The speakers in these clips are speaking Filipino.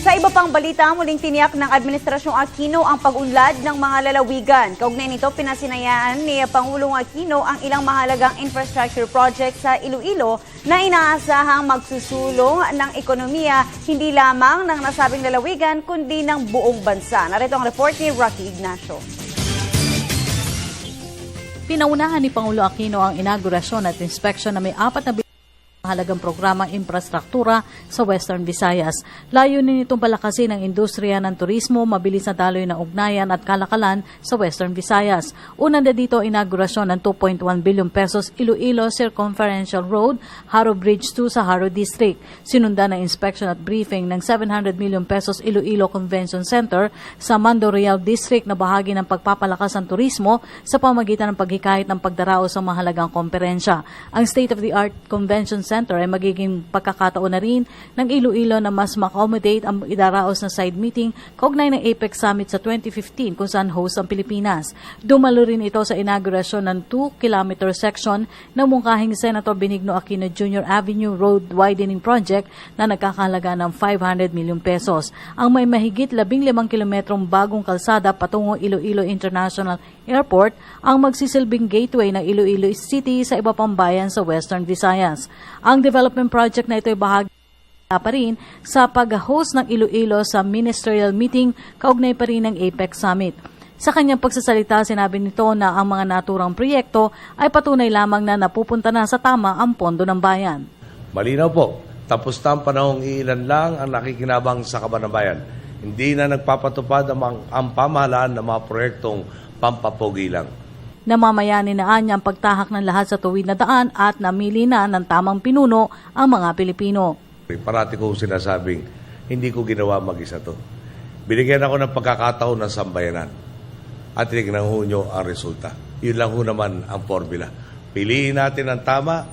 Sa iba pang balita, muling tiniyak ng Administrasyong Aquino ang pag-unlad ng mga lalawigan. Kaugnay nito, pinasinayaan ni Pangulong Aquino ang ilang mahalagang infrastructure project sa Iloilo na inaasahang magsusulong ng ekonomiya hindi lamang ng nasabing lalawigan kundi ng buong bansa. Narito ang report ni Rocky Ignacio. Pinaunahan ni Pangulo Aquino ang inaugurasyon at inspeksyon na may 4 na mahalagang programang infrastruktura sa Western Visayas. Layunin nitong palakasin ang industriya ng turismo, mabilis na daloy ng ugnayan at kalakalan sa Western Visayas. Una na dito, inaugurasyon ng 2.1 billion pesos Iloilo Circumferential Road, Haro Bridge 2 sa Haro District. Sinundan ng inspection at briefing ng 700 million pesos Iloilo Convention Center sa Mando Real District na bahagi ng pagpapalakas ng turismo sa pamagitan ng paghikayat ng pagdarao sa mahalagang komperensya. Ang state-of-the-art Convention Center ay magiging pagkakataon na rin ng Iloilo na mas ma-accommodate ang idaraos na side meeting kaugnay ng APEC Summit sa 2015 kung saan host ang Pilipinas. Dumalo rin ito sa inaugurasyon ng 2-kilometer section ng mungkahing Senator Benigno Aquino Jr. Avenue Road Widening Project na nagkakahalaga ng 500 million pesos. Ang may mahigit 15 kilometrong bagong kalsada patungong Iloilo International Airport ang magsisilbing gateway ng Iloilo City sa iba pang bayan sa Western Visayas. Ang development project na ito ay bahagi pa rin sa pag-host ng Iloilo sa ministerial meeting kaugnay pa rin ng APEC Summit. Sa kanyang pagsasalita, sinabi nito na ang mga naturang proyekto ay patunay lamang na napupunta na sa tama ang pondo ng bayan. Malinaw po, tapos na ang panahong iilan lang ang nakikinabang sa kaban ng bayan. Hindi na nagpapatupad ang pamahalaan ng mga proyektong pampapogi lang. Namamayanin na niya ang pagtahak ng lahat sa tuwid na daan at namili na ng tamang pinuno ang mga Pilipino. Parati ko sinasabing, hindi ko ginawa mag-isa to. Binigyan ako ng pagkakataon ng sambayanan at tignan ho nyo ang resulta. Yun lang ho naman ang formula. Piliin natin ang tama,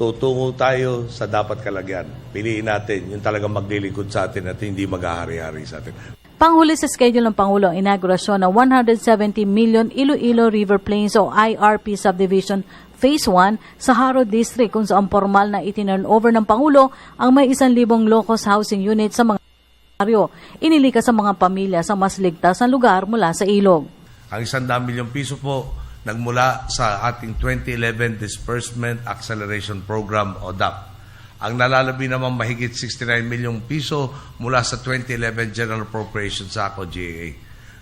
tutungo tayo sa dapat kalagyan. Piliin natin yung talagang maglilingkod sa atin at hindi maghahari-hari sa atin. Panghuli sa schedule ng Pangulo ang inaugurasyon ng 170 million Iloilo River Plains o IRP Subdivision Phase 1 sa Haro District kung saan formal na itinurn over ng Pangulo ang may 1,000 low-cost housing units sa mga baryo. Inilikas sa mga pamilya sa mas ligtas na lugar mula sa ilog. Ang 100 milyong piso po nagmula sa ating 2011 Disbursement Acceleration Program o DAP. Ang nalalabi naman mahigit 69 milyong piso mula sa 2011 General Appropriations Act o GAA.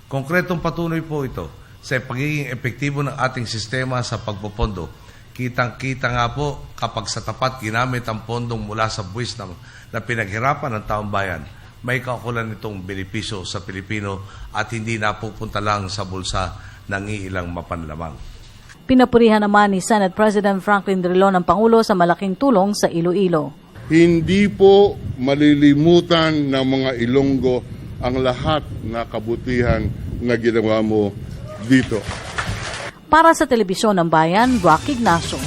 Konkretong patuloy po ito sa pagiging epektibo ng ating sistema sa pagpopondo. Kitang-kita nga po kapag sa tapat ginamit ang pondong mula sa buwis na pinaghirapan ng taong bayan, may kaukulan nitong benepisyo sa Pilipino at hindi napupunta lang sa bulsa ng iilang mapanlamang. Pinapurihan naman ni Senate President Franklin Drilon ang Pangulo sa malaking tulong sa Iloilo. Hindi po malilimutan ng mga Ilonggo ang lahat na kabutihan na ginawa mo dito. Para sa Telebisyon ng Bayan, Rocky Ignacio.